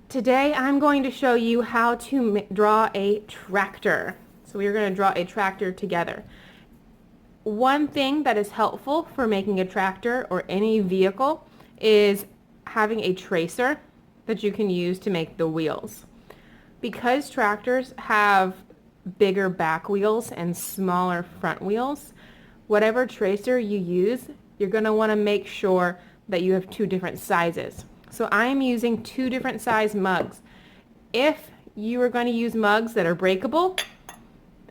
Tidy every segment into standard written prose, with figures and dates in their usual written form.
Today I'm going to show you how to draw a tractor. So we're going to draw a tractor together. One thing that is helpful for making a tractor or any vehicle is having a tracer that you can use to make the wheels. Because tractors have bigger back wheels and smaller front wheels, whatever tracer you use, you're going to want to make sure that you have two different sizes. So I am using two different size mugs. If you are going to use mugs that are breakable,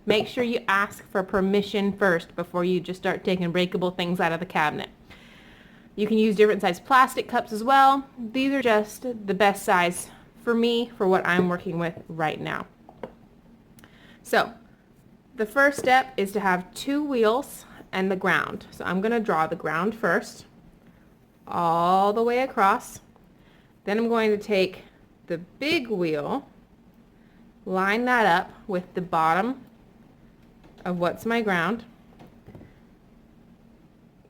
make sure you ask for permission first before you just start taking breakable things out of the cabinet. You can use different size plastic cups as well. These are just the best size for me for what I'm working with right now. So the first step is to have two wheels and the ground. So I'm going to draw the ground first, all the way across. Then I'm going to take the big wheel, line that up with the bottom of what's my ground,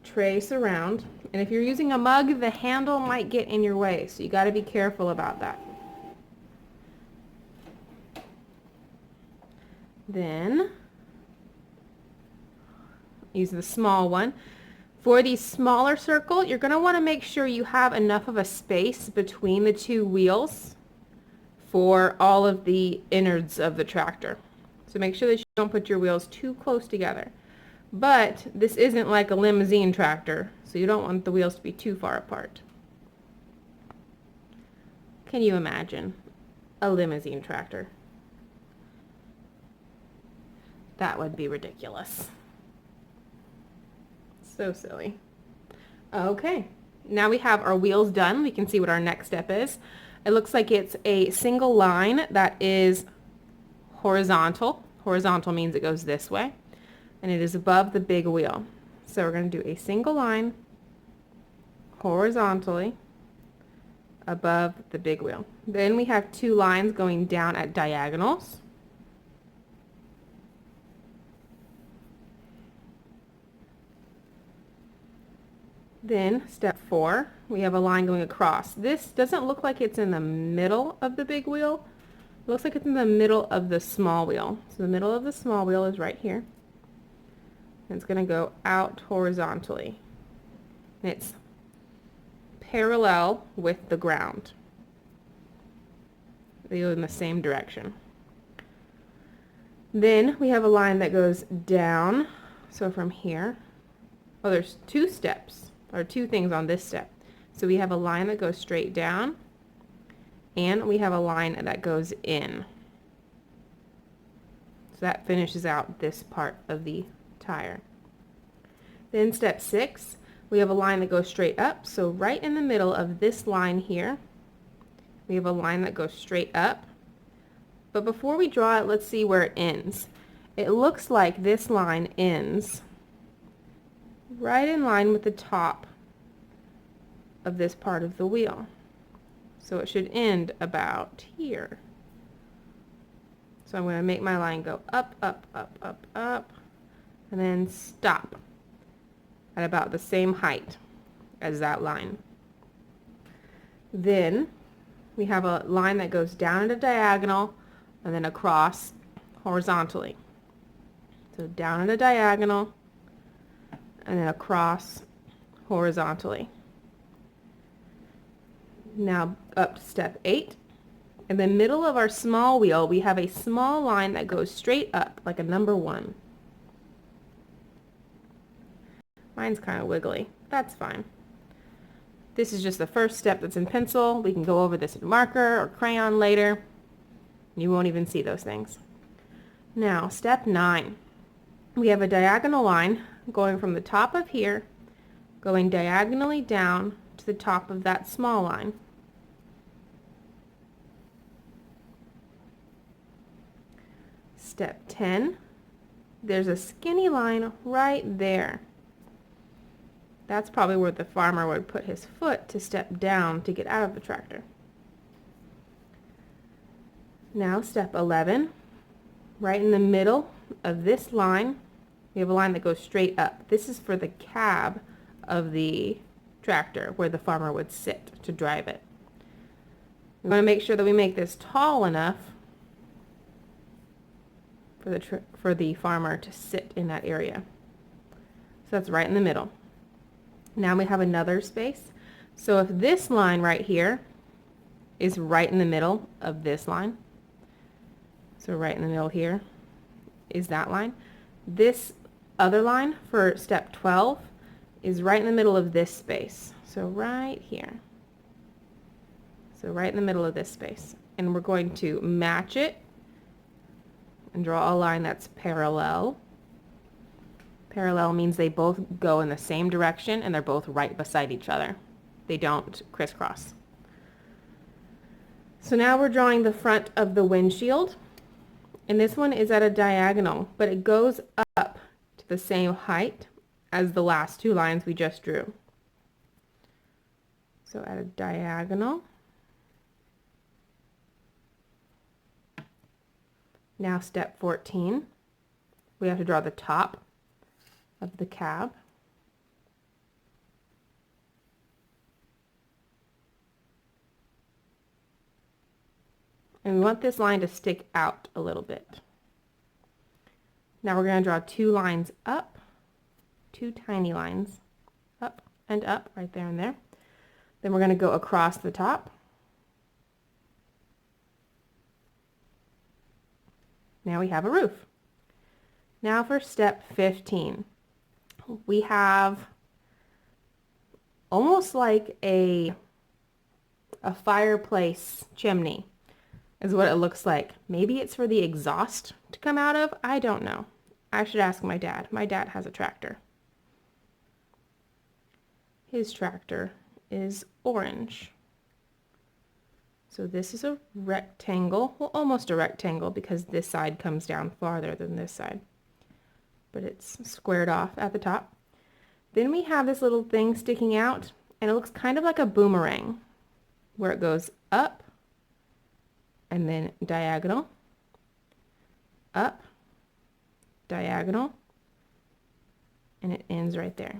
trace around, and if you're using a mug, the handle might get in your way, so you got to be careful about that. Then use the small one. For the smaller circle, you're going to want to make sure you have enough of a space between the two wheels for all of the innards of the tractor. So make sure that you don't put your wheels too close together. But this isn't like a limousine tractor, so you don't want the wheels to be too far apart. Can you imagine a limousine tractor? That would be ridiculous. So silly. Okay, now we have our wheels done. We can see what our next step is. It looks like it's a single line that is horizontal. Horizontal means it goes this way, and it is above the big wheel. So we're going to do a single line horizontally above the big wheel. Then we have two lines going down at diagonals. Then step 4, we have a line going across. This doesn't look like it's in the middle of the big wheel. It looks like it's in the middle of the small wheel. So the middle of the small wheel is right here. And it's going to go out horizontally. And it's parallel with the ground. They go in the same direction. Then we have a line that goes down. So from here, oh, there's two steps. Or two things on this step. So we have a line that goes straight down, and we have a line that goes in. So that finishes out this part of the tire. Then step 6, we have a line that goes straight up. So right in the middle of this line here, we have a line that goes straight up. But before we draw it, let's see where it ends. It looks like this line ends right in line with the top of this part of the wheel. So it should end about here. So I'm going to make my line go up, up, up, up, up, and then stop at about the same height as that line. Then we have a line that goes down at a diagonal and then across horizontally. So down at a diagonal and then across horizontally. Now up to step 8. In the middle of our small wheel, we have a small line that goes straight up like a number 1. Mine's kind of wiggly. That's fine. This is just the first step that's in pencil. We can go over this in marker or crayon later. You won't even see those things. Now step 9. We have a diagonal line going from the top of here, going diagonally down to the top of that small line. Step 10, there's a skinny line right there. That's probably where the farmer would put his foot to step down to get out of the tractor. Now step 11, right in the middle of this line, we have a line that goes straight up. This is for the cab of the tractor where the farmer would sit to drive it. We want to make sure that we make this tall enough for the farmer to sit in that area. So that's right in the middle. Now we have another space. So if this line right here is right in the middle of this line, so right in the middle here is that line. This other line for step 12 is right in the middle of this space. So right here. So right in the middle of this space. And we're going to match it and draw a line that's parallel. Parallel means they both go in the same direction and they're both right beside each other. They don't crisscross. So now we're drawing the front of the windshield. And this one is at a diagonal, but it goes up to the same height as the last two lines we just drew. So at a diagonal. Now step 14, we have to draw the top of the cab. And we want this line to stick out a little bit. Now we're going to draw two lines up, two tiny lines, up and up, right there and there. Then we're going to go across the top. Now we have a roof. Now for step 15. We have almost like a fireplace chimney is what it looks like. Maybe it's for the exhaust to come out of. I don't know. I should ask my dad. My dad has a tractor. His tractor is orange. So this is a rectangle, well, almost a rectangle because this side comes down farther than this side. But it's squared off at the top. Then we have this little thing sticking out, and it looks kind of like a boomerang, where it goes up, and then diagonal, up, diagonal, and it ends right there.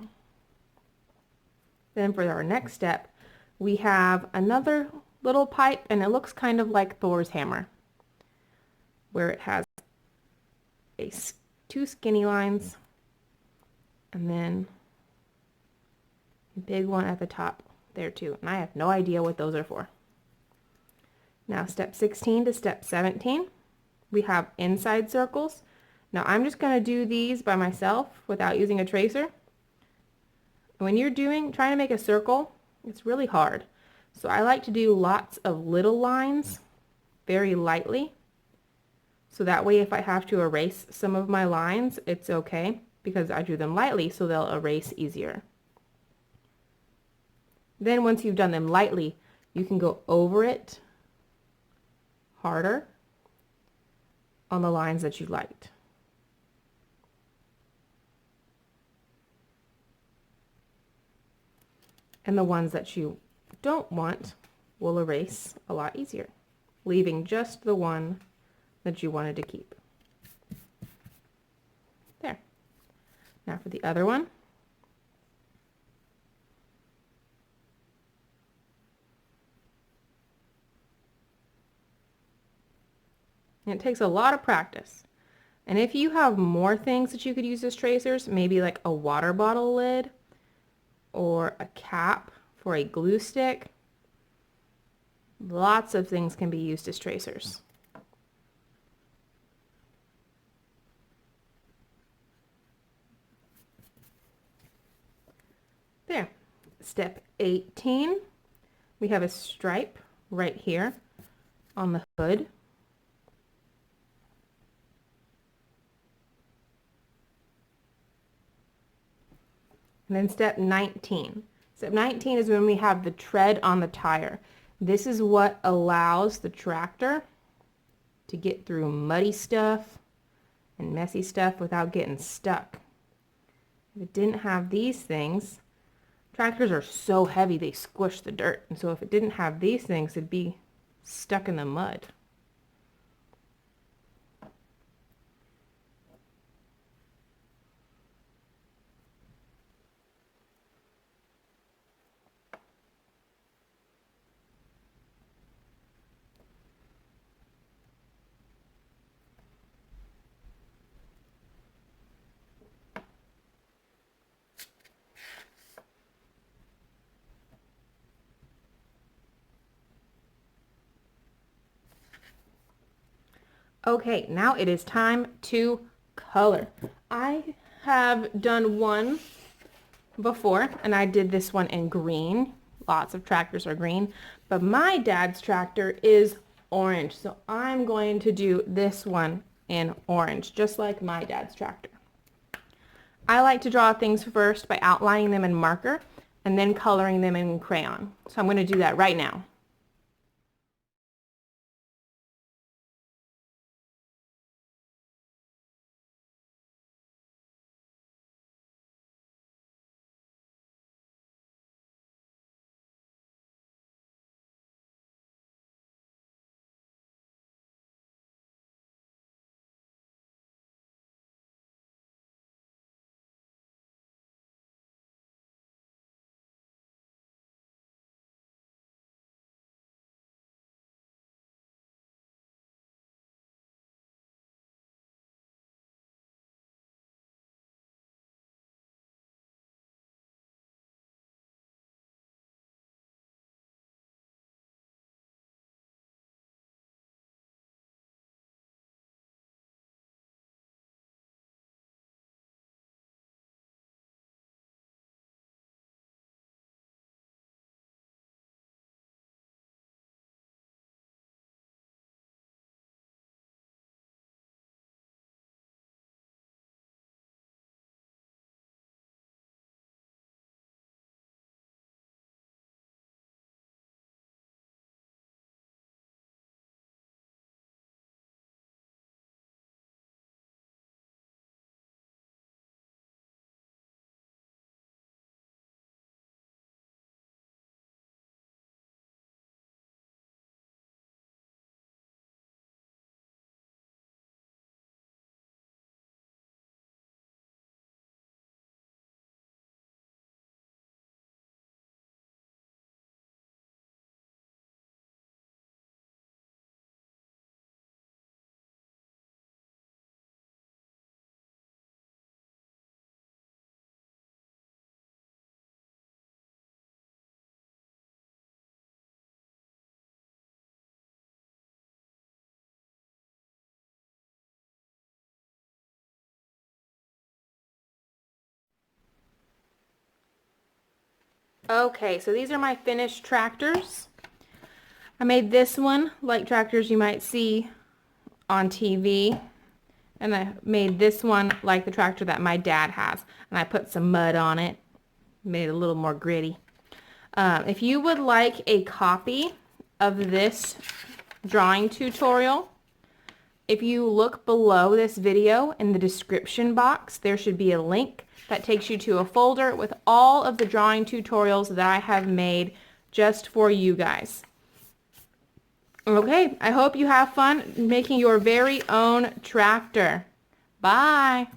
Then for our next step, we have another little pipe, and it looks kind of like Thor's hammer, where it has two skinny lines and then a big one at the top there too. And I have no idea what those are for. Now step 16 to step 17, we have inside circles. Now I'm just going to do these by myself without using a tracer. When you're trying to make a circle, it's really hard. So I like to do lots of little lines very lightly. So that way if I have to erase some of my lines, it's okay because I drew them lightly so they'll erase easier. Then once you've done them lightly, you can go over it harder on the lines that you liked. And the ones that you don't want will erase a lot easier, leaving just the one that you wanted to keep. There. Now for the other one. And it takes a lot of practice. And if you have more things that you could use as tracers, maybe like a water bottle lid or a cap for a glue stick, lots of things can be used as tracers. There. Step 18, we have a stripe right here on the hood. And then step 19. Step 19 is when we have the tread on the tire. This is what allows the tractor to get through muddy stuff and messy stuff without getting stuck. If it didn't have these things, tractors are so heavy they squish the dirt. And so if it didn't have these things, it'd be stuck in the mud. Okay, now it is time to color. I have done one before, and I did this one in green. Lots of tractors are green, but my dad's tractor is orange, so I'm going to do this one in orange, just like my dad's tractor. I like to draw things first by outlining them in marker and then coloring them in crayon. So I'm going to do that right now. Okay, so these are my finished tractors. I made this one like tractors you might see on TV, and I made this one like the tractor that my dad has, and I put some mud on it, made it a little more gritty. If you would like a copy of this drawing tutorial, if you look below this video in the description box, there should be a link that takes you to a folder with all of the drawing tutorials that I have made just for you guys. Okay, I hope you have fun making your very own tractor. Bye!